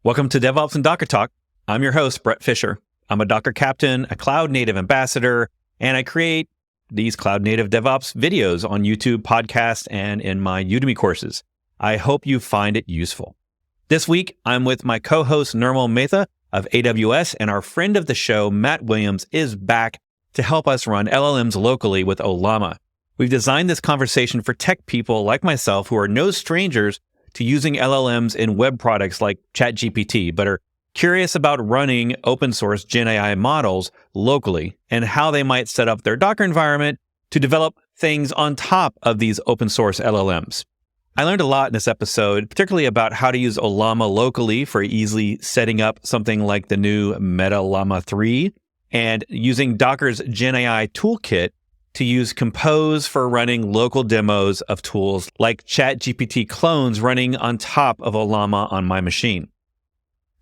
Welcome to DevOps and Docker Talk. I'm your host, Bret Fisher. I'm a Docker captain, a cloud native ambassador, and I create these cloud native DevOps videos on YouTube, podcasts, and in my Udemy courses. I hope you find it useful. This week, I'm with my co-host, Nirmal Mehta of AWS, and our friend of the show, Matt Williams, is back to help us run LLMs locally with Ollama. We've designed this conversation for tech people like myself who are no strangers to using LLMs in web products like ChatGPT, but are curious about running open source GenAI models locally and how they might set up their Docker environment to develop things on top of these open source LLMs. I learned a lot in this episode, particularly about how to use Ollama locally for easily setting up something like the new Meta Llama 3 and using Docker's GenAI toolkit to use Compose for running local demos of tools like ChatGPT clones running on top of Ollama on my machine.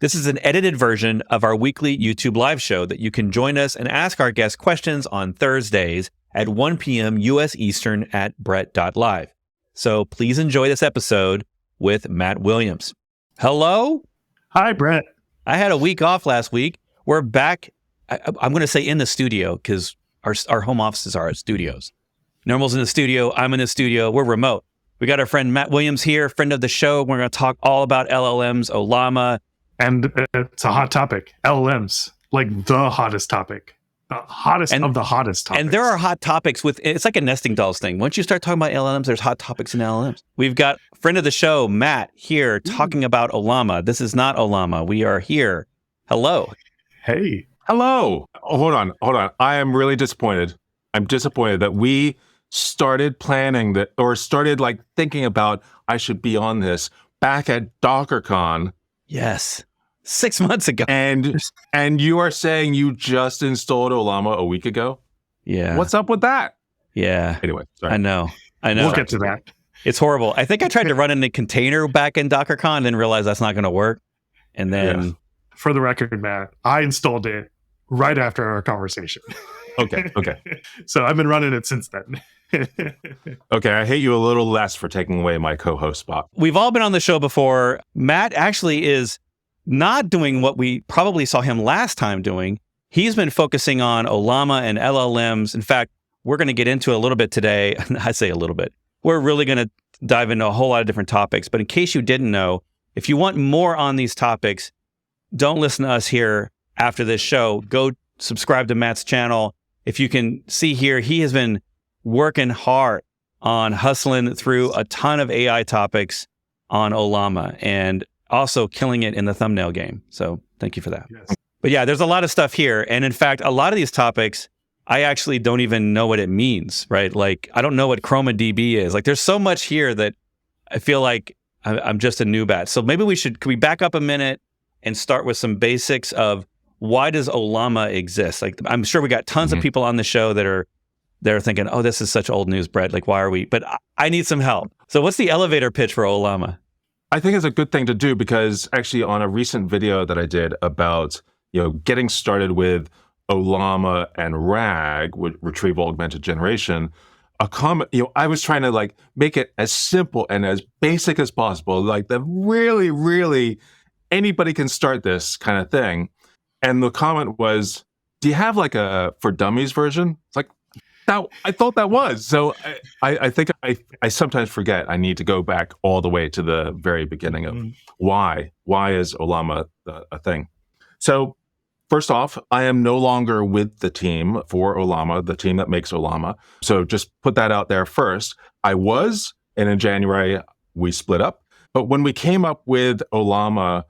This is an edited version of our weekly YouTube live show that you can join us and ask our guests questions on Thursdays at 1 p.m. U.S. Eastern at Bret.live. So please enjoy this episode with Matt Williams. Hello? Hi, Bret. I had a week off last week. We're back, I'm going to say in the studio because our home offices are at studios. Nirmal's in the studio. I'm in the studio. We're remote. We got our friend Matt Williams here, friend of the show. We're going to talk all about LLMs, Ollama. And it's a hot topic. LLMs, like the hottest topic. The hottest of the hottest topics. And there are hot topics it's like a nesting dolls thing. Once you start talking about LLMs, there's hot topics in LLMs. We've got friend of the show, Matt, here talking about Ollama. This is not Ollama. We are here. Hello. Hey. Hello. Oh, hold on. I am really disappointed. I'm disappointed that we started planning that or started thinking about I should be on this back at DockerCon. Yes. 6 months ago. And you are saying you just installed Ollama a week ago? Yeah. What's up with that? Yeah. Anyway, sorry. I know. We'll get to that. It's horrible. I think I tried to run in a container back in DockerCon, then realized that's not going to work. And then... Yeah. For the record, Matt, I installed it right after our conversation. Okay. So I've been running it since then. Okay, I hate you a little less for taking away my co-host spot. We've all been on the show before. Matt actually is not doing what we probably saw him last time doing. He's been focusing on Ollama and LLMs. In fact, we're going to get into a little bit today. I say a little bit. We're really going to dive into a whole lot of different topics. But in case you didn't know, if you want more on these topics, don't listen to us here after this show. Go subscribe to Matt's channel. If you can see here, he has been working hard on hustling through a ton of AI topics on Ollama and also killing it in the thumbnail game. So thank you for that. Yes. But yeah, there's a lot of stuff here. And in fact, a lot of these topics, I actually don't even know what it means, right? Like, I don't know what ChromaDB is. Like, there's so much here that I feel like I'm just a noob at. So maybe could we back up a minute and start with some basics of why does Ollama exist? Like, I'm sure we got tons of people on the show that are thinking, oh, this is such old news, Bret. Like, why are we? But I need some help. So what's the elevator pitch for Ollama? I think it's a good thing to do because actually on a recent video that I did about, getting started with Ollama and RAG, with Retrieval Augmented Generation, a comment, I was trying to make it as simple and as basic as possible, like the really, really anybody can start this kind of thing. And the comment was, do you have a for dummies version? It's like, I thought that was. So I think I sometimes forget I need to go back all the way to the very beginning of why is Ollama a thing? So first off, I am no longer with the team for Ollama, the team that makes Ollama. So just put that out there first. I was, and in January, we split up. But when we came up with Ollama,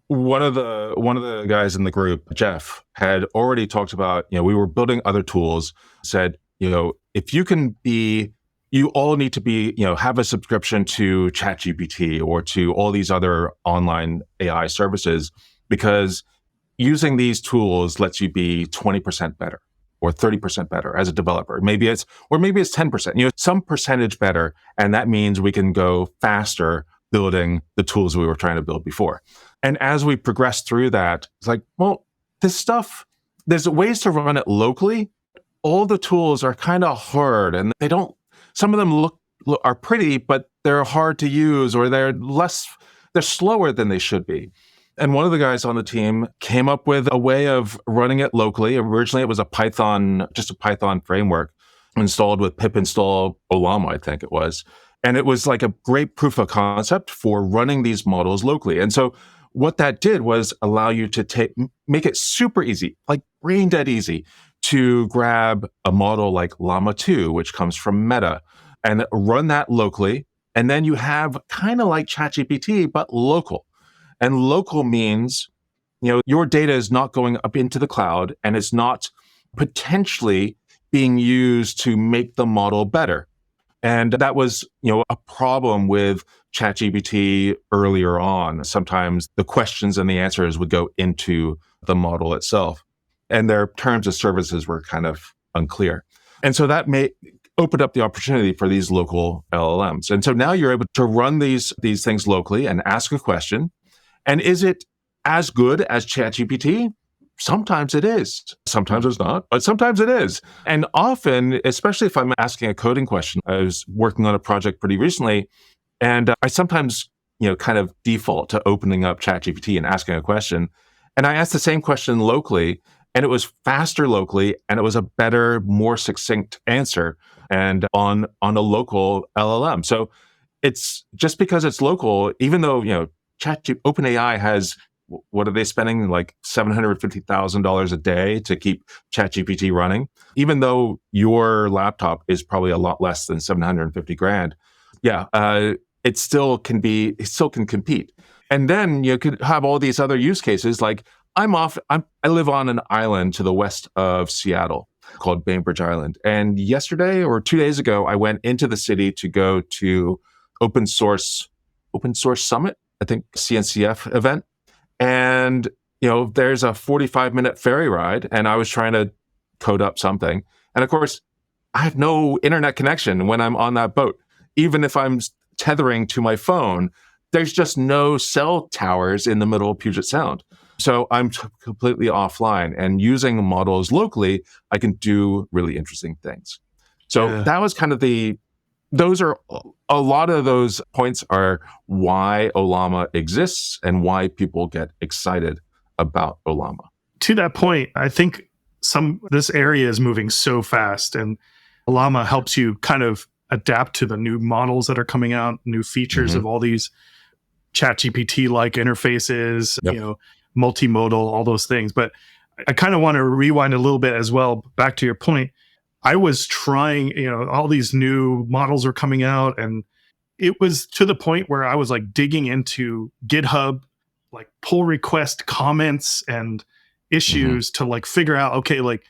one of the guys in the group, Jeff, had already talked about, we were building other tools, said, if you all need to be, have a subscription to ChatGPT or to all these other online AI services, because using these tools lets you be 20% better or 30% better as a developer. Maybe it's 10%, some percentage better. And that means we can go faster building the tools we were trying to build before. And as we progressed through that, it's like, well, this stuff, there's ways to run it locally. All the tools are kind of hard and some of them are pretty, but they're hard to use or they're slower than they should be. And one of the guys on the team came up with a way of running it locally. Originally, it was just a Python framework installed with pip install Ollama, I think it was. And it was like a great proof of concept for running these models locally. And so what that did was allow you to make it super easy, like brain dead easy, to grab a model like Llama 2, which comes from Meta, and run that locally. And then you have kind of like ChatGPT, but local. And local means, your data is not going up into the cloud and it's not potentially being used to make the model better. And that was, a problem with ChatGPT earlier on. Sometimes the questions and the answers would go into the model itself, and their terms of services were kind of unclear. And so that may open up the opportunity for these local LLMs. And so now you're able to run these things locally and ask a question. And is it as good as ChatGPT? Sometimes it is. Sometimes it's not, but sometimes it is. And often, especially if I'm asking a coding question, I was working on a project pretty recently, and I sometimes, kind of default to opening up ChatGPT and asking a question. And I asked the same question locally, and it was faster locally, and it was a better, more succinct answer, and on a local LLM. So it's just because it's local, even though, OpenAI has, what are they spending, like $750,000 a day to keep ChatGPT running? Even though your laptop is probably a lot less than $750,000, it still can compete. And then you could have all these other use cases, like I live on an island to the west of Seattle called Bainbridge Island. And yesterday or 2 days ago, I went into the city to go to Open Source Summit, I think CNCF event. And, there's a 45-minute ferry ride, and I was trying to code up something. And of course, I have no internet connection when I'm on that boat. Even if I'm tethering to my phone, there's just no cell towers in the middle of Puget Sound. So I'm completely offline, and using models locally, I can do really interesting things. So that was kind of a lot of those points are why Ollama exists and why people get excited about Ollama. To that point, I think this area is moving so fast, and Ollama helps you kind of adapt to the new models that are coming out, new features of all these ChatGPT-like interfaces, multimodal, all those things. But I kind of want to rewind a little bit as well, back to your point. I was trying, all these new models are coming out, and it was to the point where I was like digging into GitHub, like pull request comments and issues to like figure out, okay, like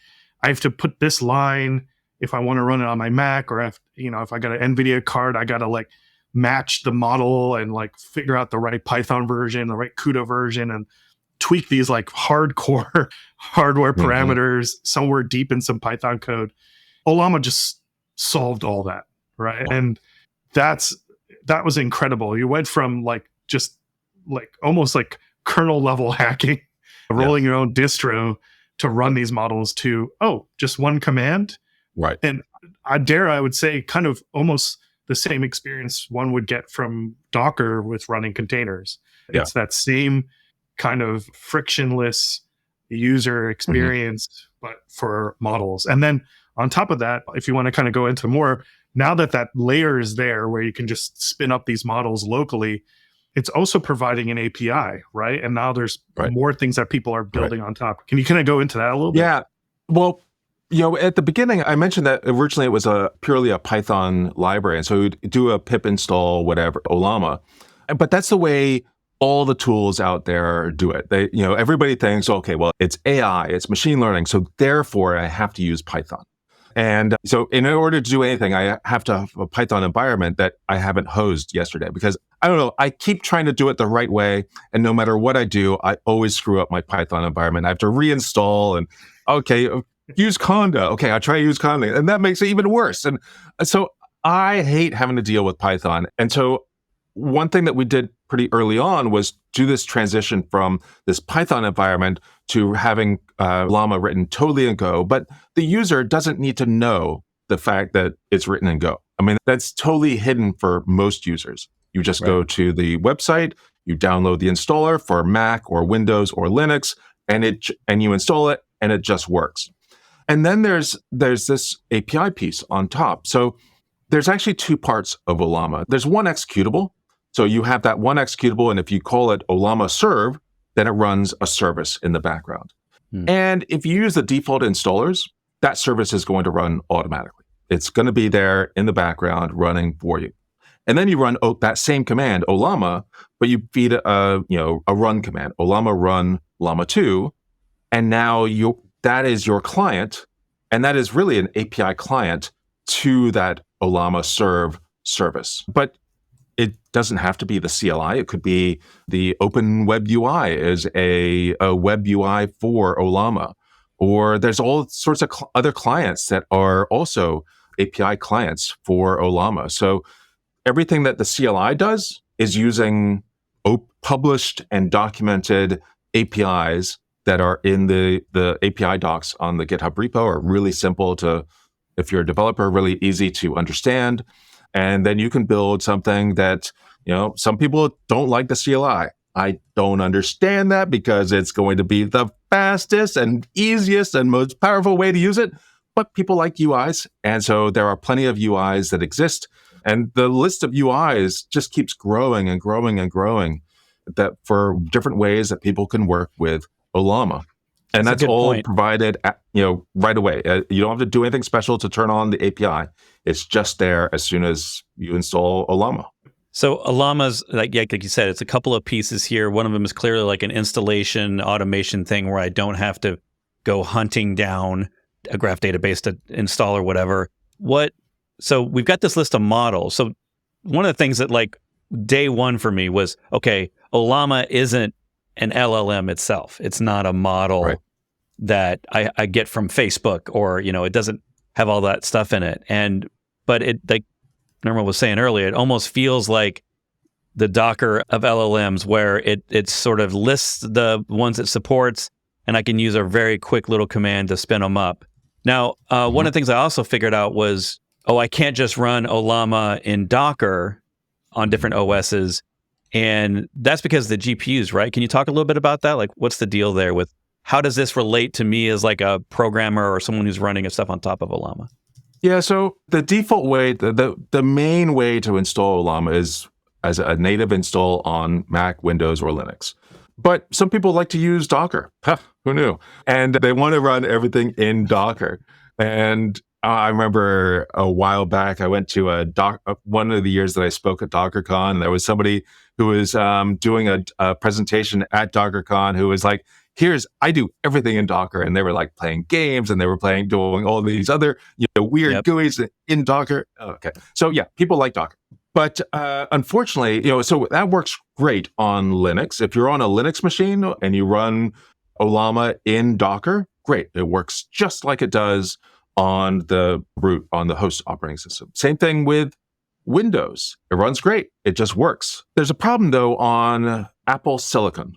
I have to put this line if I want to run it on my Mac, or if I got an NVIDIA card, I got to like match the model and like figure out the right Python version, the right CUDA version, and tweak these like hardcore hardware parameters somewhere deep in some Python code. Ollama just solved all that, right? Wow. And that was incredible. You went from like just like almost like kernel level hacking, rolling your own distro to run these models to, just one command. Right. And I would say kind of almost the same experience one would get from Docker with running containers. It's that same kind of frictionless user experience, but for models. And then on top of that, if you want to kind of go into more, now that layer is there where you can just spin up these models locally, it's also providing an API, right? And now there's more things that people are building on top. Can you kind of go into that a little bit? Yeah. Well, at the beginning, I mentioned that originally it was purely a Python library. And so we'd do a pip install, whatever, Ollama. But that's the way all the tools out there do it. Everybody thinks, okay, well, it's AI, it's machine learning. So therefore, I have to use Python. And so in order to do anything, I have to have a Python environment that I haven't hosed yesterday, because I don't know, I keep trying to do it the right way. And no matter what I do, I always screw up my Python environment. I have to reinstall and, use Conda. Okay, I try to use Conda, and that makes it even worse. And so I hate having to deal with Python. And so one thing that we did pretty early on was do this transition from this Python environment to having Ollama written totally in Go. But the user doesn't need to know the fact that it's written in Go. I mean, that's totally hidden for most users. You just go to the website, You download the installer for Mac or Windows or Linux, and you install it, and it just works. And then there's this API piece on top. So there's actually two parts of Ollama. There's one executable. So you have that one executable, and if you call it Ollama serve, then it runs a service in the background. And if you use the default installers, that service is going to run automatically. It's going to be there in the background running for you. And then you run that same command, Ollama, but you feed a run command, Ollama run Llama 2, and now that is your client, and that is really an API client to that Ollama serve service. But it doesn't have to be the CLI. It could be the Open Web UI is a web UI for Ollama, or there's all sorts of other clients that are also API clients for Ollama. So everything that the CLI does is using published and documented APIs that are in the API docs on the GitHub repo, are really simple to, if you're a developer, really easy to understand. And then you can build something that, some people don't like the CLI. I don't understand that, because it's going to be the fastest and easiest and most powerful way to use it. But people like UIs. And so there are plenty of UIs that exist. And the list of UIs just keeps growing and growing and growing, that for different ways that people can work with Ollama. And that's all provided right away. You don't have to do anything special to turn on the API. It's just there as soon as you install Ollama. So Ollama's, like you said, it's a couple of pieces here. One of them is clearly like an installation automation thing where I don't have to go hunting down a graph database to install or whatever. So we've got this list of models. So one of the things that like day one for me was, okay, Ollama isn't an LLM itself. It's not a model that I get from Facebook, or, it doesn't have all that stuff in it. But it, like Nirmal was saying earlier, it almost feels like the Docker of LLMs, where it sort of lists the ones it supports, and I can use a very quick little command to spin them up. Now, one of the things I also figured out was, I can't just run Ollama in Docker on different OSs. And that's because of the GPUs, right? Can you talk a little bit about that? Like, what's the deal there with how does this relate to me as like a programmer or someone who's running stuff on top of Ollama? Yeah, so the default way, the main way to install Ollama is as a native install on Mac, Windows, or Linux. But some people like to use Docker. Who knew? And they want to run everything in Docker. And I remember a while back, I went to one of the years that I spoke at DockerCon, and there was somebody who was doing a presentation at DockerCon who was like, I do everything in Docker. And they were like playing games, and they were doing all these other weird GUIs in Docker. Okay. So yeah, people like Docker. But unfortunately, so that works great on Linux. If you're on a Linux machine and you run Ollama in Docker, great. It works just like it does on the root, on the host operating system. Same thing with Windows. It runs great. It just works. There's a problem, though, on Apple Silicon.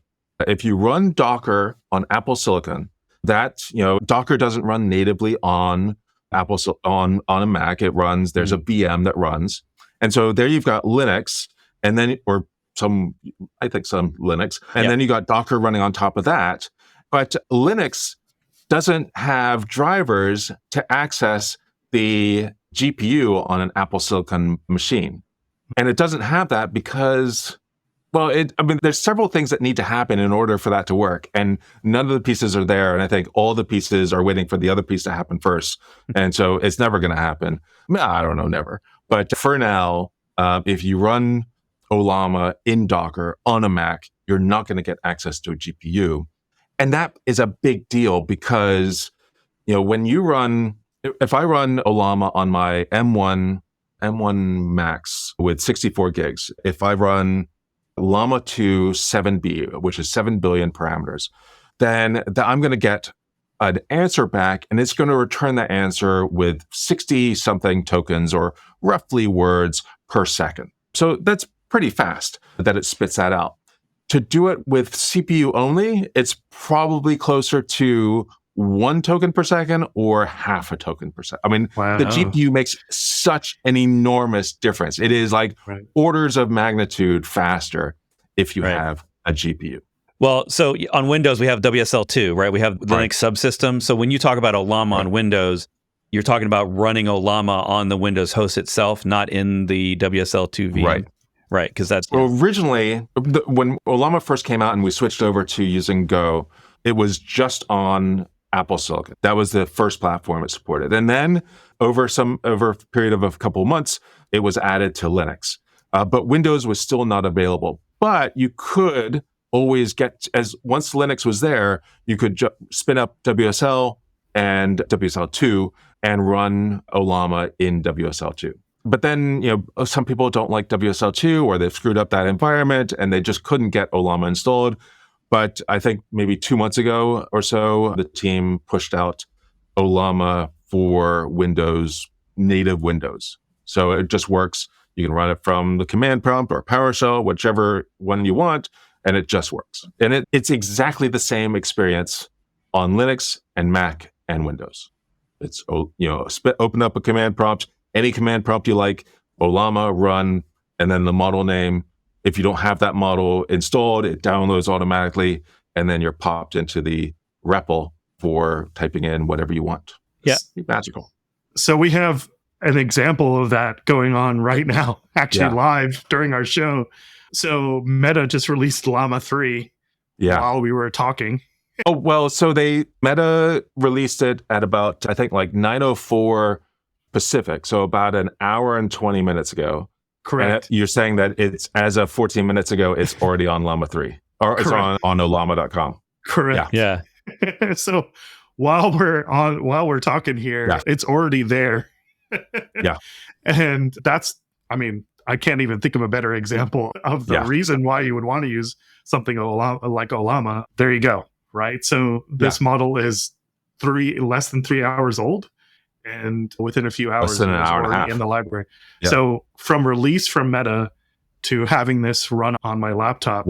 If you run Docker on Apple Silicon, Docker doesn't run natively on on a Mac. It runs, there's a VM that runs. And so there you've got Linux, and then, or some Linux, and then you got Docker running on top of that. But Linux doesn't have drivers to access the GPU on an Apple Silicon machine. And it doesn't have that because, there's several things that need to happen in order for that to work. And none of the pieces are there. And I think all the pieces are waiting for the other piece to happen first. And so it's never going to happen. I don't know, never. But for now, if you run Ollama in Docker on a Mac, you're not going to get access to a GPU. And that is a big deal because, when you if I run Ollama on my M1 Max with 64 gigs, if I run Llama 2 7B, which is 7 billion parameters, then I'm going to get an answer back, and it's going to return the answer with 60 something tokens, or roughly words per second. So that's pretty fast that it spits that out. To do it with CPU only, it's probably closer to 1 token per second or half a token per second. Wow. The GPU makes such an enormous difference. It is like orders of magnitude faster. if you have a GPU. Well, so on Windows, we have WSL2, right? We have Linux subsystems. So when you talk about Ollama on Windows, you're talking about running Ollama on the Windows host itself, not in the WSL2 VM. Right, because that's... Well, originally, when Ollama first came out and we switched over to using Go, it was just on Apple Silicon. That was the first platform it supported. And then over a period of a couple of months, it was added to Linux. But Windows was still not available. But you could always once Linux was there, you could spin up WSL and WSL2 and run Ollama in WSL2. But then, some people don't like WSL2 or they've screwed up that environment and they just couldn't get Ollama installed. But I think maybe 2 months ago or so, the team pushed out Ollama for Windows, native Windows. So it just works. You can run it from the command prompt or PowerShell, whichever one you want, and it just works. And it's exactly the same experience on Linux and Mac and Windows. It's, open up a command prompt, any command prompt you like, Ollama, run, and then the model name. If you don't have that model installed, it downloads automatically, and then you're popped into the REPL for typing in whatever you want. It's magical. So we have an example of that going on right now, actually live during our show. So Meta just released Llama 3 while we were talking. Oh, well, so Meta released it at about, I think, like 9:04 Pacific, so about an hour and 20 minutes ago. Correct. And you're saying that it's, as of 14 minutes ago, it's already on Llama 3, or it's on Ollama.com. Correct. Yeah. So while we're talking here, it's already there. And that's, I can't even think of a better example of the reason why you would want to use something like Ollama. There you go. Right. So this model is less than 3 hours old. And within a few hours, less than an hour and a half in the library. So from release from Meta to having this run on my laptop,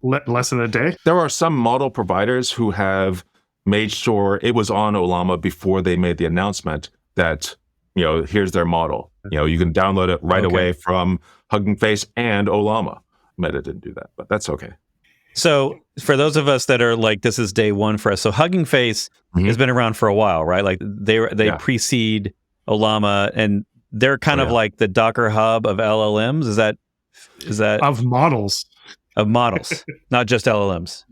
less than a day. There are some model providers who have made sure it was on Ollama before they made the announcement that, here's their model. You can download it right away from HuggingFace and Ollama. Meta didn't do that, but that's okay. So for those of us that are like, this is day one for us. So HuggingFace has been around for a while, right? Like they precede Ollama, and they're kind of like the Docker hub of LLMs. Is that of models? Of models, not just LLMs.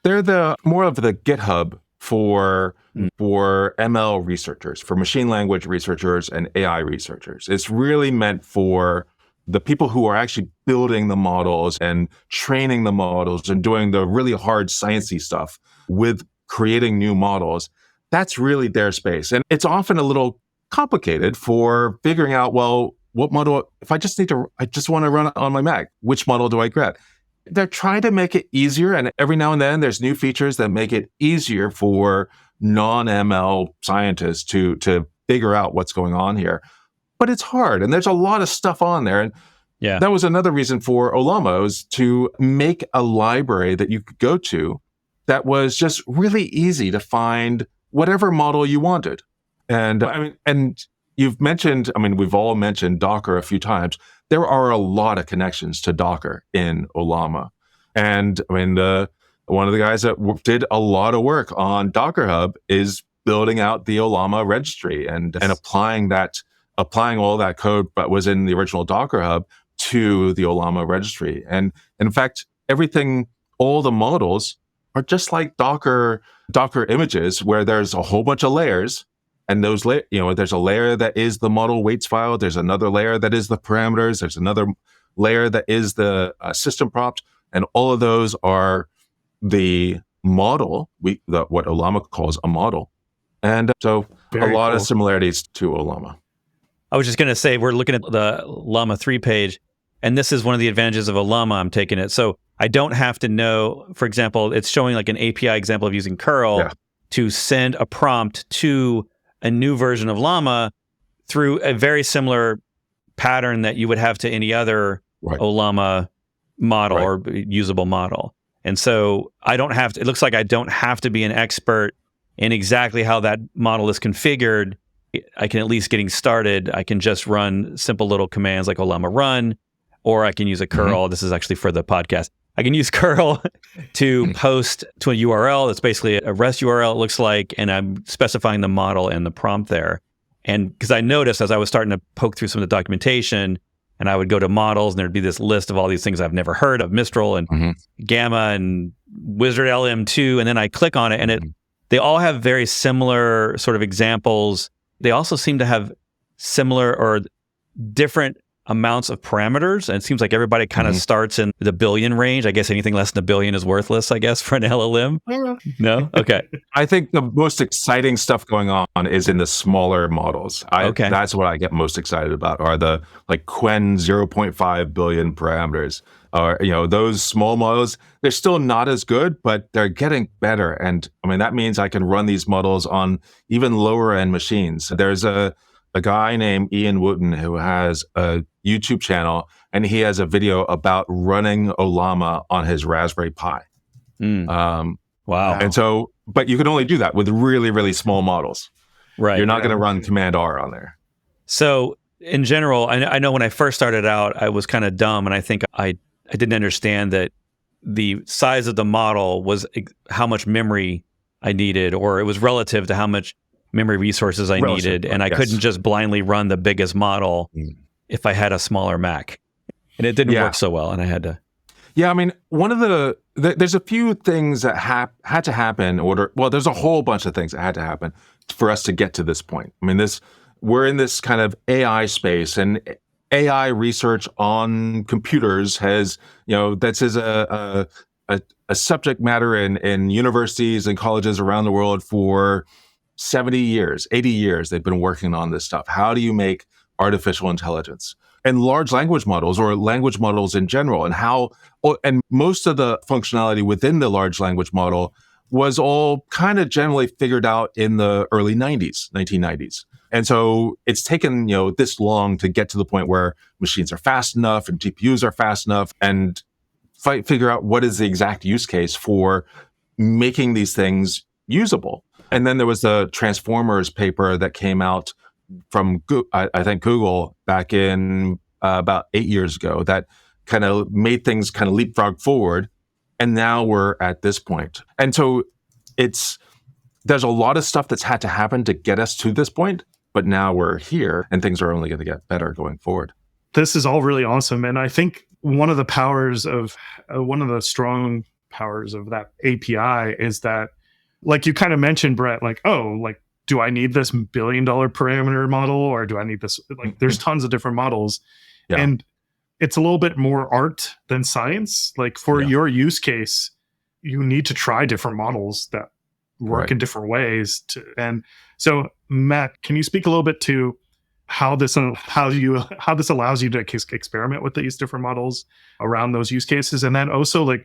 They're the more of the GitHub for ML researchers, for machine language researchers and AI researchers. It's really meant for the people who are actually building the models and training the models and doing the really hard sciencey stuff with creating new models. That's really their space. And it's often a little complicated for figuring out, well, what model, if I just want to run it on my Mac, which model do I get? They're trying to make it easier. And every now and then there's new features that make it easier for non-ML scientists to figure out what's going on here. But it's hard, and there's a lot of stuff on there. And that was another reason for Ollama, was to make a library that you could go to that was just really easy to find whatever model you wanted. And and you've mentioned, we've all mentioned Docker a few times. There are a lot of connections to Docker in Ollama. And one of the guys that did a lot of work on Docker Hub is building out the Ollama registry and applying all that code that was in the original Docker Hub to the Ollama registry. And in fact, all the models are just like Docker images, where there's a whole bunch of layers, and those there's a layer that is the model weights file. There's another layer that is the parameters. There's another layer that is the system prompt, and all of those are the model. What Ollama calls a model, and so Very a lot cool. of similarities to Ollama. I was just going to say, we're looking at the Llama 3 page, and this is one of the advantages of Ollama. I'm taking it. So I don't have to know, for example, it's showing like an API example of using curl to send a prompt to a new version of Llama through a very similar pattern that you would have to any other Ollama model or usable model. And so it looks like I don't have to be an expert in exactly how that model is configured. I can, at least getting started, I can just run simple little commands like Ollama run, or I can use a curl. This is actually for the podcast. I can use curl to post to a URL that's basically a REST URL, it looks like, and I'm specifying the model and the prompt there. And because I noticed as I was starting to poke through some of the documentation, and I would go to models, and there'd be this list of all these things I've never heard of, Mistral and Gamma and Wizard LM2, and then I click on it, and they all have very similar sort of examples. They also seem to have similar or different amounts of parameters, and it seems like everybody kind of starts in the billion range. I guess anything less than a billion is worthless, I guess, for an LLM. No? Okay. I think the most exciting stuff going on is in the smaller models. That's what I get most excited about, are the like Quen 0.5 billion parameters. Or, those small models, they're still not as good, but they're getting better. And I mean, that means I can run these models on even lower end machines. There's a guy named Ian Wooten who has a YouTube channel, and he has a video about running Ollama on his Raspberry Pi. Wow. And so, but you can only do that with really, really small models. Right. You're not going to run Command R on there. So in general, I know when I first started out, I was kind of dumb, and I think I didn't understand that the size of the model was how much memory I needed, or it was relative to how much memory resources I needed, and I couldn't just blindly run the biggest model if I had a smaller Mac. And it didn't work so well, and I had to... Yeah, I mean, there's a few things that had to happen, there's a whole bunch of things that had to happen for us to get to this point. I mean, we're in this kind of AI space, and AI research on computers has, this is a subject matter in universities and colleges around the world for 70 years, 80 years. They've been working on this stuff. How do you make artificial intelligence? And large language models, or language models in general, and most of the functionality within the large language model was all kind of generally figured out in the early 1990s. And so it's taken, this long to get to the point where machines are fast enough and GPUs are fast enough and figure out what is the exact use case for making these things usable. And then there was the Transformers paper that came out from, I think, Google back in about 8 years ago that kind of made things kind of leapfrog forward. And now we're at this point. And so there's a lot of stuff that's had to happen to get us to this point. But now we're here, and things are only going to get better going forward. This is all really awesome. And I think one of the strong powers of that API is that, like you kind of mentioned, Bret, do I need this $1 billion parameter model, or do I need this? There's tons of different models. Yeah. And it's a little bit more art than science. For your use case, you need to try different models that work in different ways. And so, Matt, can you speak a little bit to how this allows you to experiment with these different models around those use cases? And then also,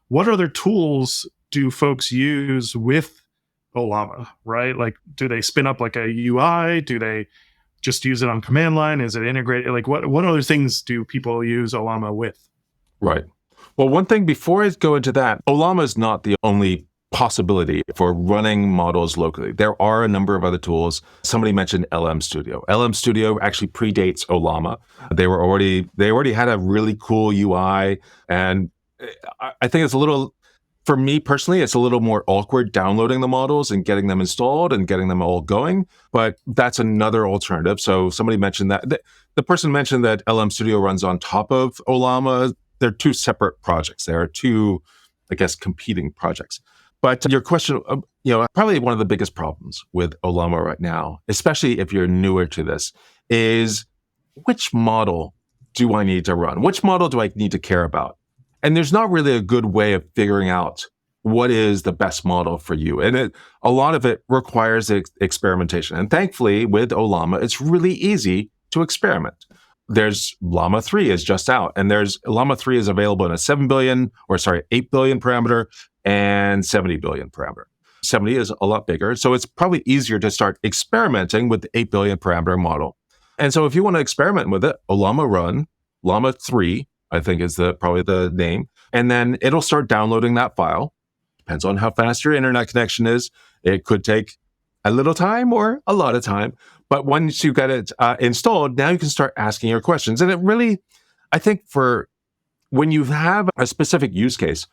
what other tools do folks use with Ollama, right? Do they spin up a UI? Do they just use it on command line? Is it integrated? What other things do people use Ollama with? Right. Well, one thing before I go into that, Ollama is not the only possibility for running models locally. There are a number of other tools. Somebody mentioned LM Studio. LM Studio actually predates Ollama. They already had a really cool UI, and I think it's a little, for me personally, it's a little more awkward downloading the models and getting them installed and getting them all going, but that's another alternative. So somebody mentioned that. The person mentioned that LM Studio runs on top of Ollama. They're two separate projects. There are two, I guess, competing projects. But your question, probably one of the biggest problems with Ollama right now, especially if you're newer to this, is which model do I need to run? Which model do I need to care about? And there's not really a good way of figuring out what is the best model for you. And a lot of it requires experimentation. And thankfully, with Ollama, it's really easy to experiment. There's Llama 3 is just out, and Llama 3 is available in a 8 billion parameter and 70 billion parameter. 70 is a lot bigger, so it's probably easier to start experimenting with the 8 billion parameter model. And so if you want to experiment with it, Ollama run Llama 3, I think is probably the name, and then it'll start downloading that file. Depends on how fast your internet connection is. It could take a little time or a lot of time, but once you get it installed, now you can start asking your questions. And it really, I think for when you have a specific use case,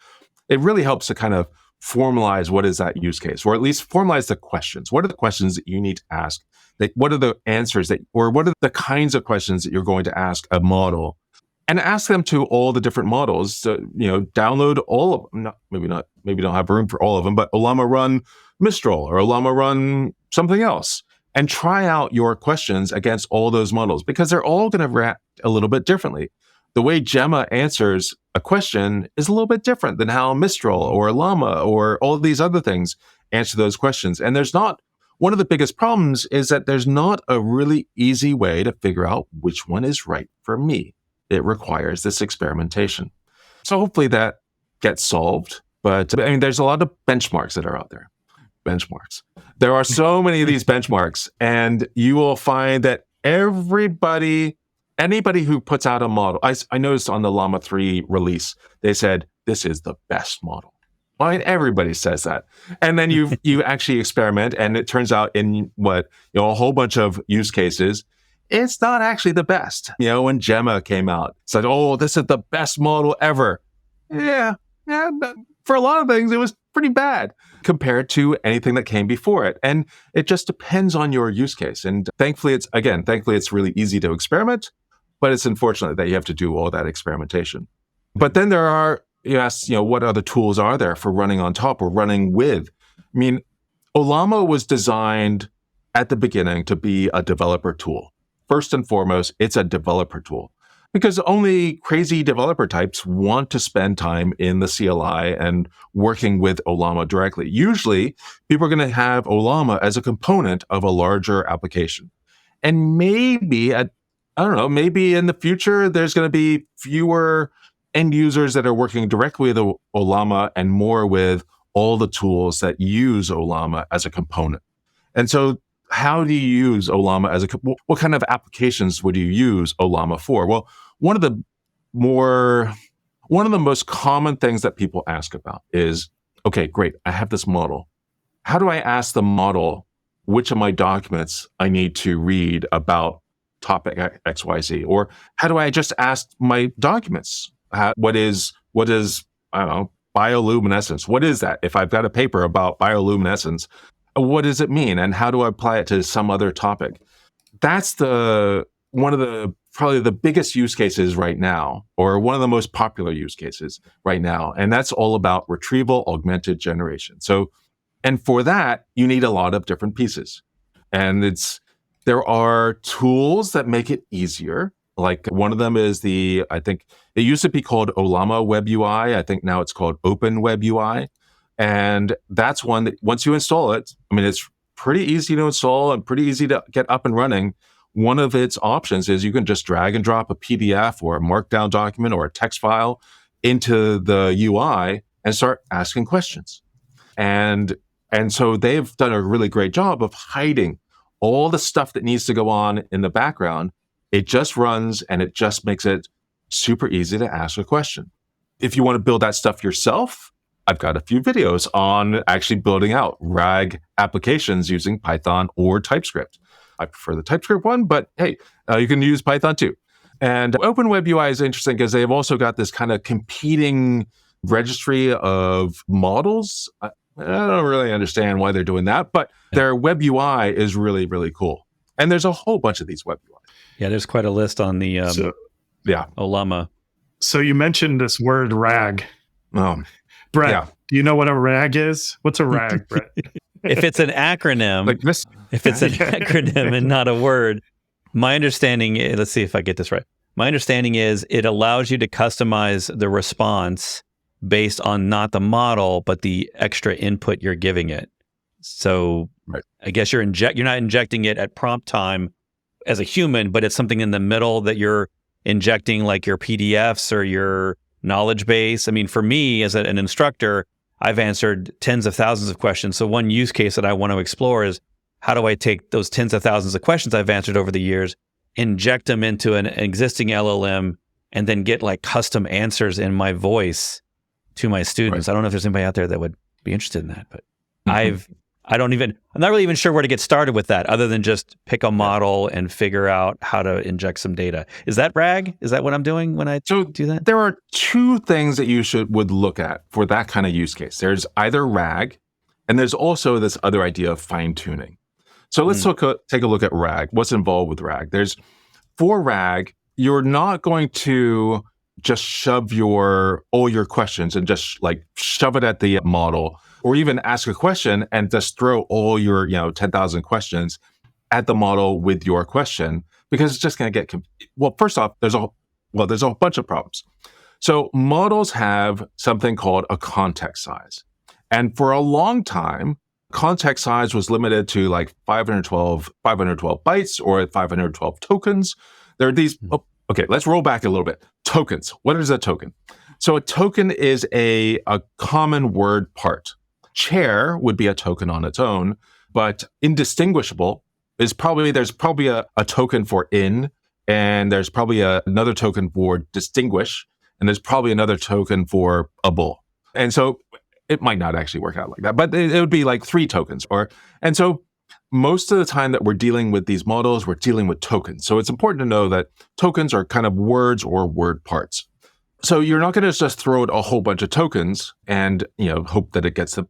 it really helps to kind of formalize what is that use case, or at least formalize the questions. What are the questions that you need to ask? Like, what are the answers or what are the kinds of questions that you're going to ask a model? And ask them to all the different models. So, download all of them. Maybe don't have room for all of them, but Ollama run Mistral or Ollama run something else. And try out your questions against all those models, because they're all going to react a little bit differently. The way Gemma answers a question is a little bit different than how Mistral or Ollama or all of these other things answer those questions. And one of the biggest problems is that there's not a really easy way to figure out which one is right for me. It requires this experimentation. So hopefully that gets solved. But there's a lot of benchmarks that are out there. Benchmarks. There are so many of these benchmarks, and you will find that anybody who puts out a model, I noticed on the Llama 3 release, they said, this is the best model. Well, everybody says that. And then you actually experiment, and it turns out in a whole bunch of use cases, it's not actually the best. When Gemma came out, it's like, oh, this is the best model ever. Yeah, for a lot of things, it was pretty bad compared to anything that came before it. And it just depends on your use case. And thankfully, it's really easy to experiment, but it's unfortunate that you have to do all that experimentation. But then you ask, what other tools are there for running on top or running with? Ollama was designed at the beginning to be a developer tool. First and foremost, it's a developer tool, because only crazy developer types want to spend time in the CLI and working with Ollama directly. Usually, people are going to have Ollama as a component of a larger application. And maybe in the future, there's going to be fewer end users that are working directly with Ollama and more with all the tools that use Ollama as a component. And so how do you use Ollama what kind of applications would you use Ollama for? Well, one of the most common things that people ask about is, okay, great, I have this model. How do I ask the model which of my documents I need to read about topic XYZ? Or how do I just ask my documents? What is bioluminescence? What is that? If I've got a paper about bioluminescence, what does it mean? And how do I apply it to some other topic? That's one of probably the biggest use cases right now, or one of the most popular use cases right now. And that's all about retrieval augmented generation. And for that, you need a lot of different pieces. And there are tools that make it easier. Like one of them is I think it used to be called Ollama Web UI. I think now it's called Open Web UI. And that's one that once you install it, it's pretty easy to install and pretty easy to get up and running. One of its options is you can just drag and drop a PDF or a markdown document or a text file into the UI and start asking questions. And so they've done a really great job of hiding all the stuff that needs to go on in the background. It just runs, and it just makes it super easy to ask a question. If you want to build that stuff yourself, I've got a few videos on actually building out RAG applications using Python or TypeScript. I prefer the TypeScript one, but hey, you can use Python too. And Open Web UI is interesting because they've also got this kind of competing registry of models. I don't really understand why they're doing that, but their Web UI is really, really cool. And there's a whole bunch of these Web UIs. Yeah, there's quite a list on the Ollama. So you mentioned this word RAG. Brett, do you know what a RAG is? What's a RAG, Brett? If it's an acronym, and not a word, my understanding is, let's see if I get this right. My understanding is it allows you to customize the response based on not the model, but the extra input you're giving it. So I guess you're not injecting it at prompt time as a human, but it's something in the middle that you're injecting, like your PDFs or your knowledge base. For me as an instructor, I've answered tens of thousands of questions. So one use case that I want to explore is, how do I take those tens of thousands of questions I've answered over the years, inject them into an existing LLM, and then get like custom answers in my voice to my students? I don't know if there's anybody out there that would be interested in that, but I'm not really even sure where to get started with that other than just pick a model and figure out how to inject some data. Is that RAG? Is that what I'm doing when I do that? There are two things that you would look at for that kind of use case. There's either RAG, and there's also this other idea of fine tuning. So let's take a look at RAG. What's involved with RAG? For RAG, you're not going to just shove all your questions and just like shove it at the model, or even ask a question and just throw all your 10,000 questions at the model with your question, because it's just going to get first off, there's a bunch of problems. So models have something called a context size, and for a long time, context size was limited to like 512 bytes or 512 tokens. There are these. Okay, let's roll back a little bit. Tokens. What is a token? So a token is a common word part. Chair would be a token on its own, but indistinguishable there's probably a token for in, and there's probably another token for distinguish, and there's probably another token for able. And so it might not actually work out like that, but it would be like 3 tokens. And so most of the time that we're dealing with these models, we're dealing with tokens. So it's important to know that tokens are kind of words or word parts. So you're not going to just throw out a whole bunch of tokens and hope that it gets it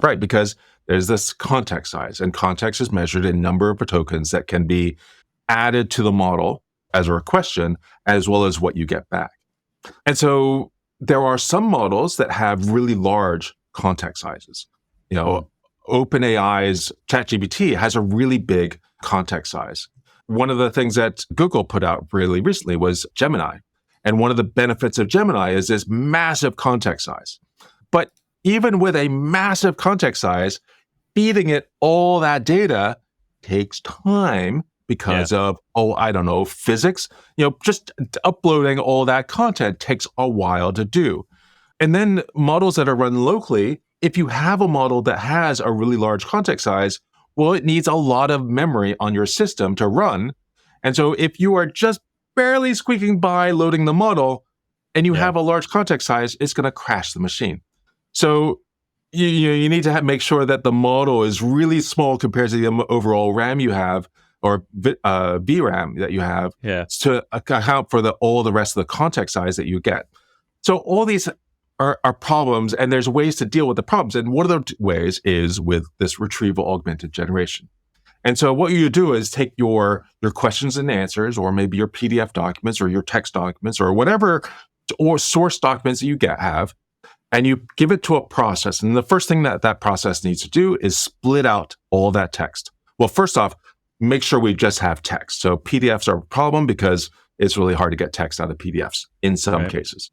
right, because there's this context size, and context is measured in number of tokens that can be added to the model as a question, as well as what you get back. And so there are some models that have really large context sizes. OpenAI's ChatGPT has a really big context size. One of the things that Google put out really recently was Gemini. And one of the benefits of Gemini is this massive context size. But even with a massive context size, feeding it all that data takes time because of, physics. Just uploading all that content takes a while to do. And then models that are run locally, if you have a model that has a really large context size, well, it needs a lot of memory on your system to run. And so if you are just barely squeaking by loading the model and you have a large context size, it's going to crash the machine. So you need to make sure that the model is really small compared to the overall RAM you have, or VRAM that you have, to account for all the rest of the context size that you get. So all these are problems, and there's ways to deal with the problems. And one of the ways is with this retrieval augmented generation. And so what you do is take your questions and answers, or maybe your PDF documents or your text documents or whatever, or source documents that you have, and you give it to a process. And the first thing that process needs to do is split out all that text. Well, first off, make sure we just have text. So PDFs are a problem because it's really hard to get text out of PDFs in some cases.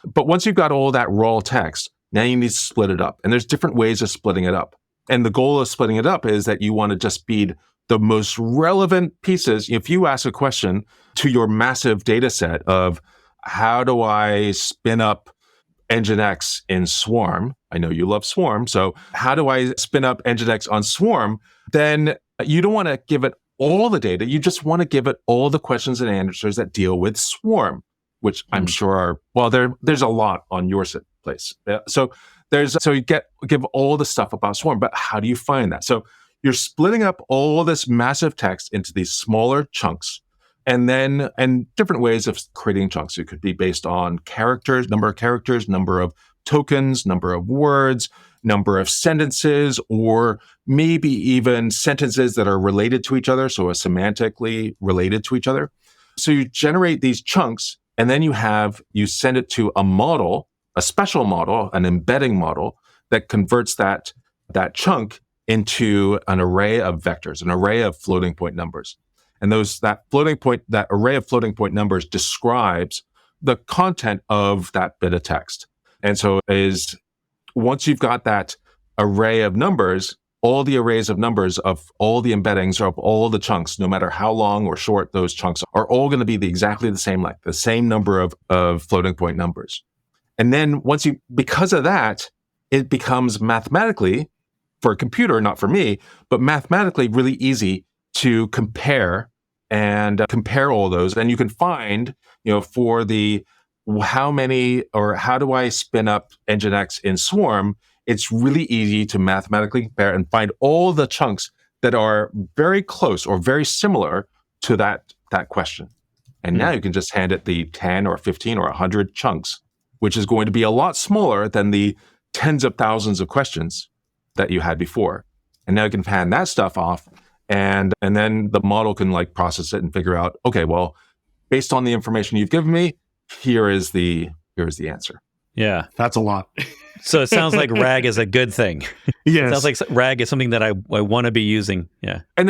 But once you've got all that raw text, now you need to split it up. And there's different ways of splitting it up. And the goal of splitting it up is that you want to just feed the most relevant pieces. If you ask a question to your massive data set of how do I spin up Nginx in Swarm? I know you love Swarm. So how do I spin up Nginx on Swarm? Then you don't want to give it all the data. You just want to give it all the questions and answers that deal with Swarm, which I'm sure there's a lot on your place. So you give all the stuff about Swarm, but how do you find that? So you're splitting up all this massive text into these smaller chunks, and different ways of creating chunks. It could be based on number of tokens, number of words, number of sentences, or maybe even sentences that are related to each other, so are semantically related to each other. So you generate these chunks, and then you send it to a model, a special model, an embedding model that converts that chunk into an array of vectors, an array of floating point numbers. And that array of floating point numbers describes the content of that bit of text. And so once you've got that array of numbers, all the arrays of numbers of all the embeddings of all the chunks, no matter how long or short those chunks are all going to be exactly the same length, the same number of floating point numbers. And then because of that, it becomes mathematically, for a computer, not for me, but mathematically really easy to compare all those. And you can find, for how do I spin up Nginx in Swarm, it's really easy to mathematically compare and find all the chunks that are very close or very similar to that question. And now you can just hand it the 10 or 15 or 100 chunks, which is going to be a lot smaller than the tens of thousands of questions that you had before. And now you can hand that stuff off, and then the model can like process it and figure out, okay, well, based on the information you've given me, here's the answer. Yeah. That's a lot. So it sounds like RAG is a good thing. Yes. It sounds like RAG is something that I want to be using. Yeah. And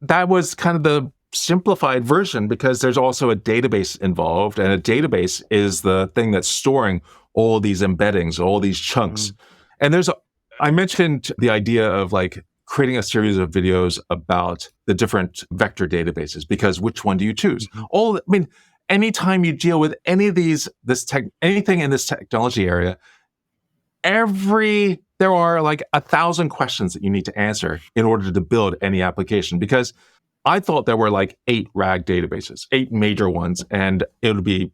that was kind of the simplified version, because there's also a database involved, and a database is the thing that's storing all these embeddings, all these chunks. And I mentioned the idea of like creating a series of videos about the different vector databases, because which one do you choose? Anytime you deal with any of anything in this technology area, there are like 1,000 questions that you need to answer in order to build any application. Because I thought there were like 8 RAG databases, 8 major ones, and it would be,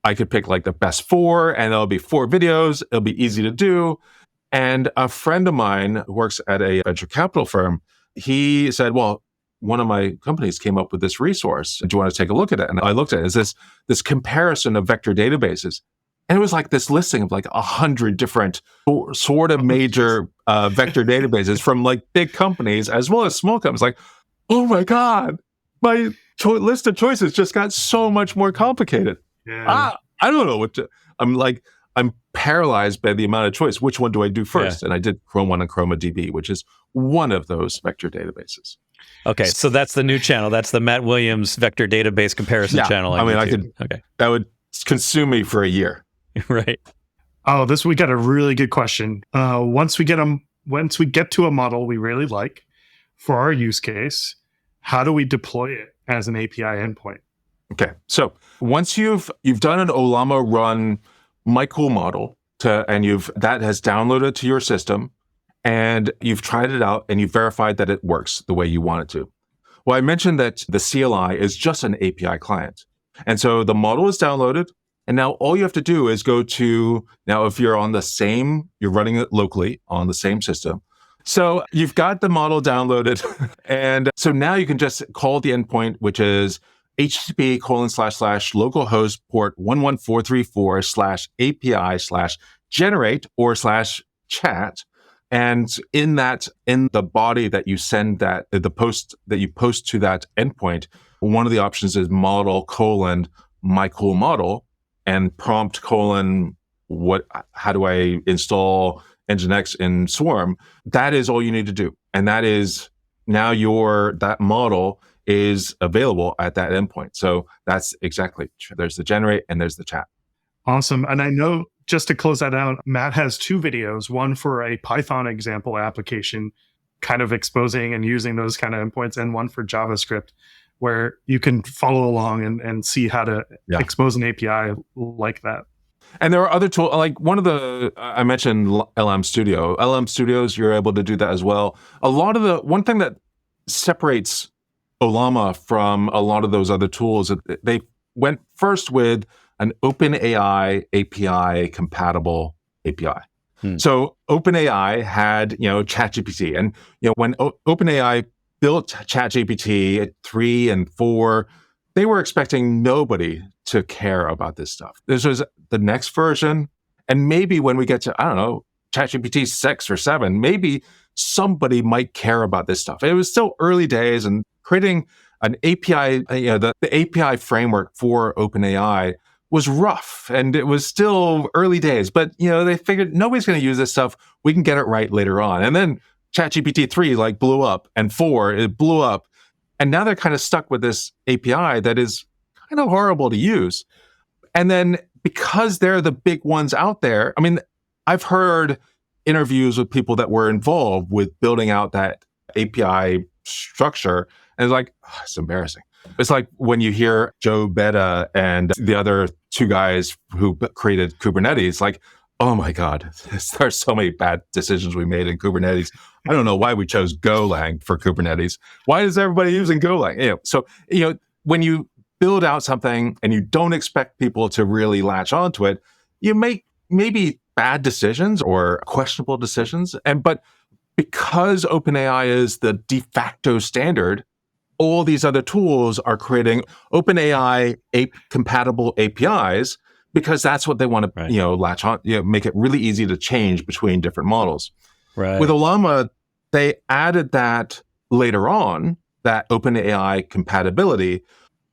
I could pick like the best 4, and there'll be 4 videos. It'll be easy to do. And a friend of mine who works at a venture capital firm, he said, well, one of my companies came up with this resource. Do you want to take a look at it? And I looked at it. It's this comparison of vector databases. And it was like this listing of like 100 different sort of major vector databases from like big companies as well as small companies. Like, oh my God, my list of choices just got so much more complicated. Yeah. I don't know what to, I'm paralyzed by the amount of choice. Which one do I do first? Yeah. And I did Chrome 1 and ChromaDB, which is one of those vector databases. Okay, so that's the new channel. That's the Matt Williams vector database comparison channel. That would consume me for a year. Right. Oh, we got a really good question. Once we get to a model we really like for our use case, how do we deploy it as an API endpoint? Okay, so once you've done an Ollama run MyCool model that has downloaded to your system, and you've tried it out and you've verified that it works the way you want it to. Well, I mentioned that the CLI is just an API client. And so the model is downloaded, and now all you have to do is if you're running it locally on the same system. So you've got the model downloaded, and so now you can just call the endpoint, which is http://localhost port 11434/API/generate or /chat. And in the body that you send the post that you post to that endpoint, one of the options is model : MyCool model, and prompt : how do I install Nginx in Swarm? That is all you need to do. And that is now that model is available at that endpoint. So that's exactly, there's the generate and there's the chat. Awesome. And I know, just to close that out, Matt has 2 videos, one for a Python example application, kind of exposing and using those kind of endpoints, and one for JavaScript, where you can follow along and see how to expose an API like that. And there are other tools, like I mentioned LLM Studio. LLM Studios, you're able to do that as well. One thing that separates Ollama from a lot of those other tools, they went first with an OpenAI API compatible API. So OpenAI had, ChatGPT, and when OpenAI built ChatGPT at 3 and 4, they were expecting nobody to care about this stuff. This was the next version, and maybe when we get to, ChatGPT 6 or 7, maybe somebody might care about this stuff. It was still early days, and creating an API, the API framework for OpenAI was rough, and it was still early days. But they figured nobody's going to use this stuff. We can get it right later on. And then ChatGPT 3 blew up, and 4 it blew up, and now they're kind of stuck with this API that is kind of horrible to use. And then because they're the big ones out there, I've heard interviews with people that were involved with building out that API structure, and it's like, it's embarrassing. It's like when you hear Joe Beda and the other 2 guys who created Kubernetes, like, oh my God, there's so many bad decisions we made in Kubernetes. I don't know why we chose Golang for Kubernetes. Why is everybody using Golang? So, when you build out something and you don't expect people to really latch onto it, you maybe bad decisions or questionable decisions. But because OpenAI is the de facto standard, all these other tools are creating OpenAI compatible APIs because that's what they want to, latch on, make it really easy to change between different models. Right. With Ollama, they added that later on, that OpenAI compatibility,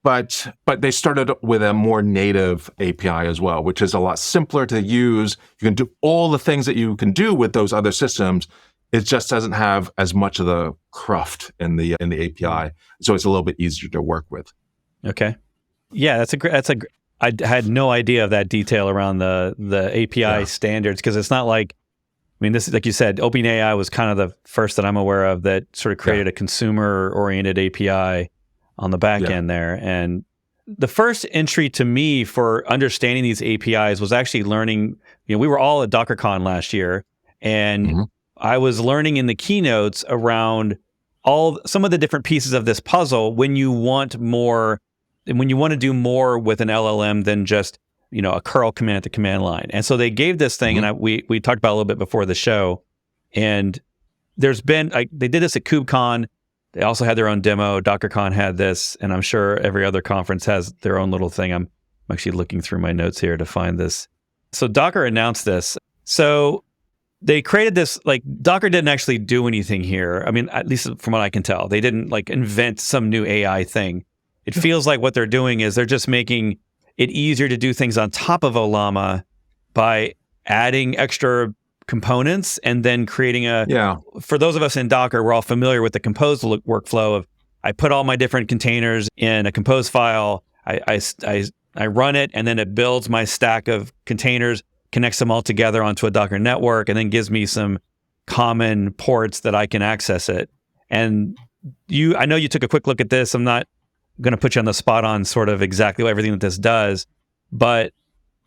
but they started with a more native API as well, which is a lot simpler to use. You can do all the things that you can do with those other systems. It just doesn't have as much of the cruft in the API, so it's a little bit easier to work with. Okay, yeah, I had no idea of that detail around the API standards, because it's not like, this is, like you said, OpenAI was kind of the first that I'm aware of that sort of created a consumer-oriented API on the back end there. And the first entry to me for understanding these APIs was actually learning, we were all at DockerCon last year, and I was learning in the keynotes around some of the different pieces of this puzzle when you want to do more with an LLM than just, a curl command at the command line. And so they gave this thing, and we talked about it a little bit before the show, and there's been, they did this at KubeCon. They also had their own demo. DockerCon had this, and I'm sure every other conference has their own little thing. I'm actually looking through my notes here to find this. So Docker announced this. So they created this, Docker didn't actually do anything here. At least from what I can tell, they didn't invent some new AI thing. It feels like what they're doing is they're just making it easier to do things on top of Ollama by adding extra components and then creating for those of us in Docker, we're all familiar with the compose workflow of, I put all my different containers in a compose file, I run it, and then it builds my stack of containers, connects them all together onto a Docker network, and then gives me some common ports that I can access it. And I know you took a quick look at this. I'm not going to put you on the spot on sort of exactly everything that this does, but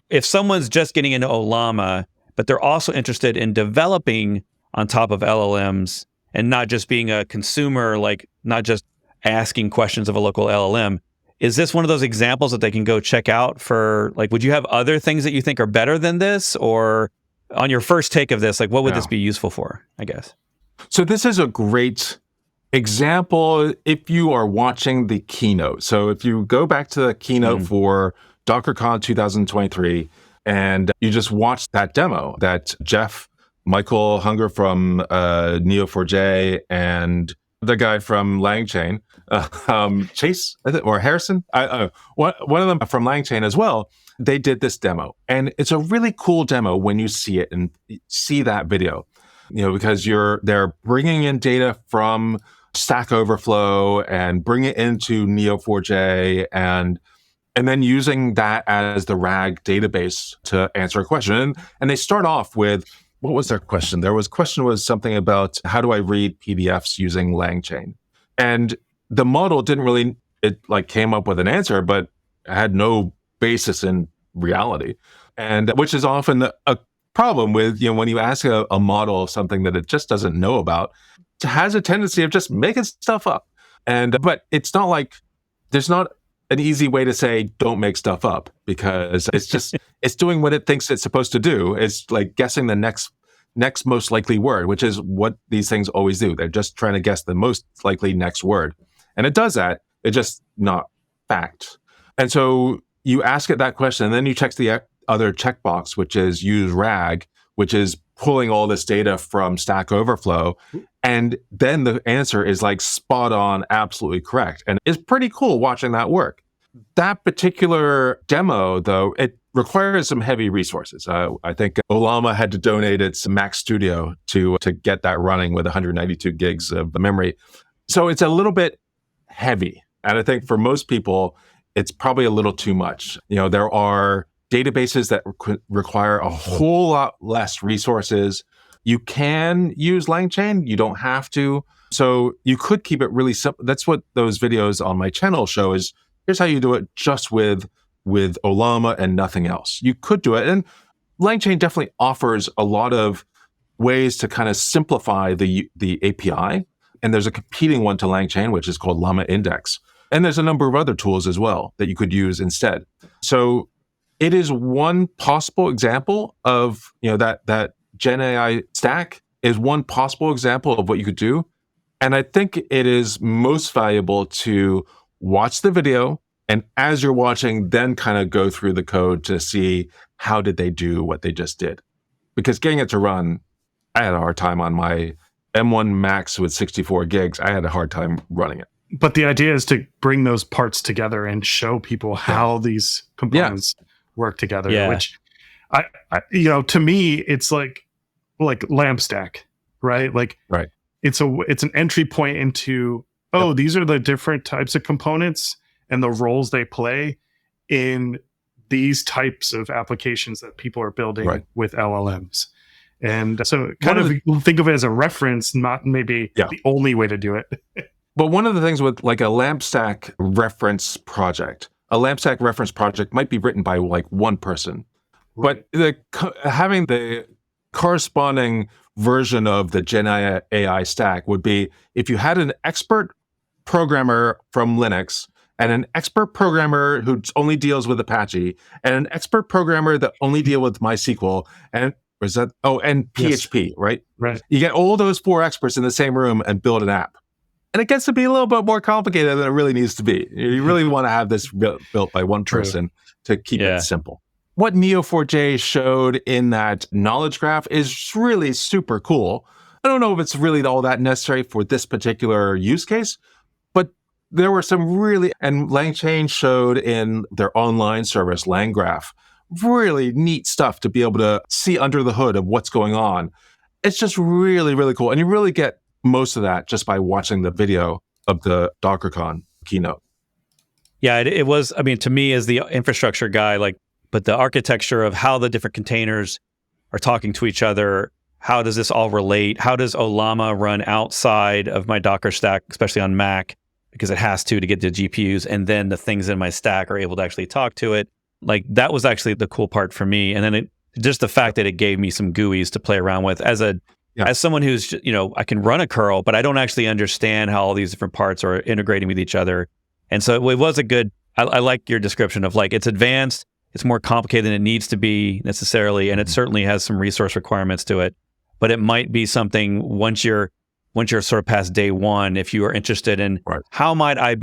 if someone's just getting into Ollama, but they're also interested in developing on top of LLMs and not just being a consumer, not just asking questions of a local LLM, is this one of those examples that they can go check out for, would you have other things that you think are better than this? Or on your first take of this, what would this be useful for, I guess? So this is a great example if you are watching the keynote. So if you go back to the keynote for DockerCon 2023, and you just watch that demo that Michael Hunger from Neo4j and the guy from LangChain, Chase, or Harrison, one of them from LangChain as well, they did this demo. And it's a really cool demo when you see it and see that video, because they're bringing in data from Stack Overflow and bring it into Neo4j and then using that as the RAG database to answer a question. And they start off with, what was their question? Question was something about, how do I read PDFs using LangChain? And the model didn't really, it came up with an answer, but had no basis in reality. And which is often a problem with, when you ask a model something that it just doesn't know about, it has a tendency of just making stuff up. But it's not like, there's not an easy way to say, don't make stuff up, because it's doing what it thinks it's supposed to do. It's guessing the next most likely word, which is what these things always do. They're just trying to guess the most likely next word. And it does that. It's just not fact. And so you ask it that question, and then you check the other checkbox, which is use RAG, which is pulling all this data from Stack Overflow. And then the answer is spot on, absolutely correct. And it's pretty cool watching that work. That particular demo, though, it requires some heavy resources. I think Ollama had to donate its Mac Studio to get that running with 192 gigs of memory. So it's a little bit heavy. And I think for most people, it's probably a little too much. There are databases that require a whole lot less resources. You can use LangChain. You don't have to. So you could keep it really simple. That's what those videos on my channel show is. Here's how you do it just with Ollama and nothing else. You could do it. And LangChain definitely offers a lot of ways to kind of simplify the API. And there's a competing one to LangChain, which is called Llama Index. And there's a number of other tools as well that you could use instead. So it is one possible example of, that GenAI Stack is one possible example of what you could do. And I think it is most valuable to watch the video, and as you're watching, then kind of go through the code to see how did they do what they just did. Because getting it to run, I had a hard time on my M1 Max with 64 gigs. I had a hard time running it. But the idea is to bring those parts together and show people how these components work together, which I to me, it's like LAMP stack, right? Right. It's an entry point into, these are the different types of components and the roles they play in these types of applications that people are building with LLMs. And so kind of think of it as a reference, not maybe the only way to do it. But one of the things with like a LAMP stack reference project, might be written by like one person. Right. But having the corresponding version of the GenAI stack would be if you had an expert programmer from Linux and an expert programmer who only deals with Apache and an expert programmer that only deal with MySQL and PHP, right? Right. You get all those 4 experts in the same room and build an app. And it gets to be a little bit more complicated than it really needs to be. You really want to have this built by one person to keep it simple. What Neo4j showed in that knowledge graph is really super cool. I don't know if it's really all that necessary for this particular use case, but there were some and LangChain showed in their online service, LangGraph, really neat stuff to be able to see under the hood of what's going on. It's just really, really cool. And you really get most of that just by watching the video of the DockerCon keynote. Yeah, it was, I mean, to me as the infrastructure guy, but the architecture of how the different containers are talking to each other, how does this all relate? How does Ollama run outside of my Docker stack, especially on Mac, because it has to get to GPUs, and then the things in my stack are able to actually talk to it. Like, that was actually the cool part for me. And then just the fact that it gave me some GUIs to play around with as someone who's, I can run a curl, but I don't actually understand how all these different parts are integrating with each other. And so it was a good, I like your description of it's advanced, it's more complicated than it needs to be necessarily, and it certainly has some resource requirements to it. But it might be something once you're sort of past day one, if you are interested in how might I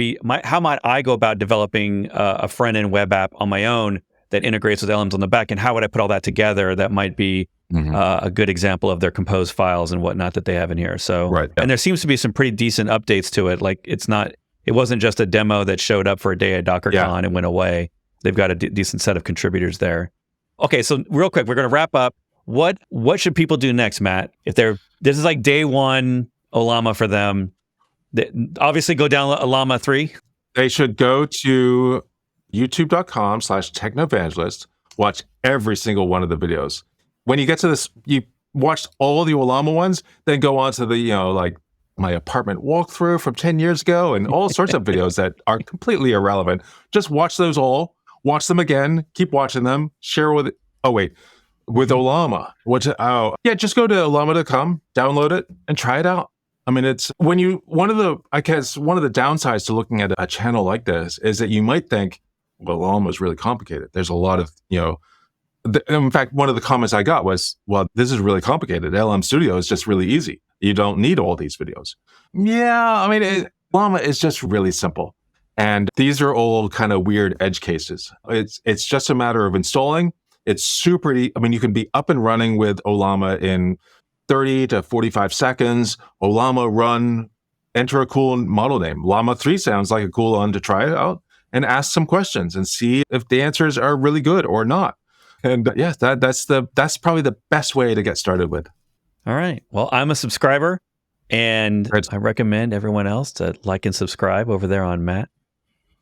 go about developing a front end web app on my own that integrates with LLMs on the back, and how would I put all that together? That might be a good example of their compose files and whatnot that they have in here. So, and there seems to be some pretty decent updates to it. Like, it wasn't just a demo that showed up for a day at DockerCon and went away. They've got a decent set of contributors there. Okay, so real quick, we're going to wrap up. What should people do next, Matt? This is like day one Ollama for them. Obviously, go down Ollama 3. They should go to youtube.com/technoevangelist, watch every single one of the videos. When you get to this, you watched all the Ollama ones, then go on to the, my apartment walkthrough from 10 years ago and all sorts of videos that are completely irrelevant. Just watch those all, watch them again, keep watching them, share with Ollama. Just go to Ollama.com, download it, and try it out. I mean, one of the downsides to looking at a channel like this is that you might think, well, Ollama is really complicated. There's a lot of, in fact, one of the comments I got was, well, this is really complicated. LM Studio is just really easy. You don't need all these videos. Yeah, I mean, Ollama is just really simple. And these are all kind of weird edge cases. It's just a matter of installing. It's super, you can be up and running with Ollama in 30 to 45 seconds. Ollama run, enter a cool model name. Llama 3 sounds like a cool one to try it out and ask some questions and see if the answers are really good or not. And that's probably the best way to get started with. All right. Well, I'm a subscriber, and I recommend everyone else to like and subscribe over there on Matt,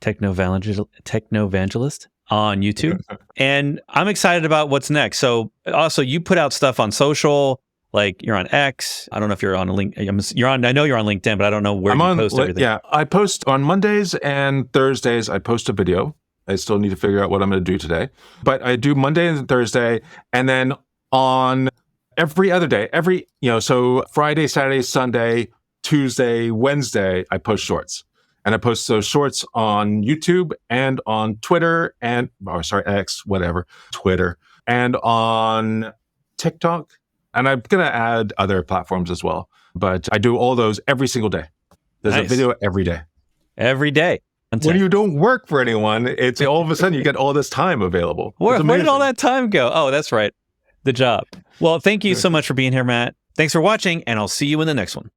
Technoevangelist on YouTube. And I'm excited about what's next. So also, you put out stuff on social, like you're on X. I don't know if you're on a link. I know you're on LinkedIn, but I don't know where you post everything. Yeah, I post on Mondays and Thursdays. I post a video. I still need to figure out what I'm going to do today. But I do Monday and Thursday, and then on every other day, so Friday, Saturday, Sunday, Tuesday, Wednesday, I post shorts. And I post those shorts on YouTube and on Twitter X, whatever, Twitter, and on TikTok. And I'm going to add other platforms as well. But I do all those every single day. There's a video every day. Every day. When you don't work for anyone, it's all of a sudden you get all this time available. Where did all that time go? Oh, that's right. The job. Well, thank you so much for being here, Matt. Thanks for watching, and I'll see you in the next one.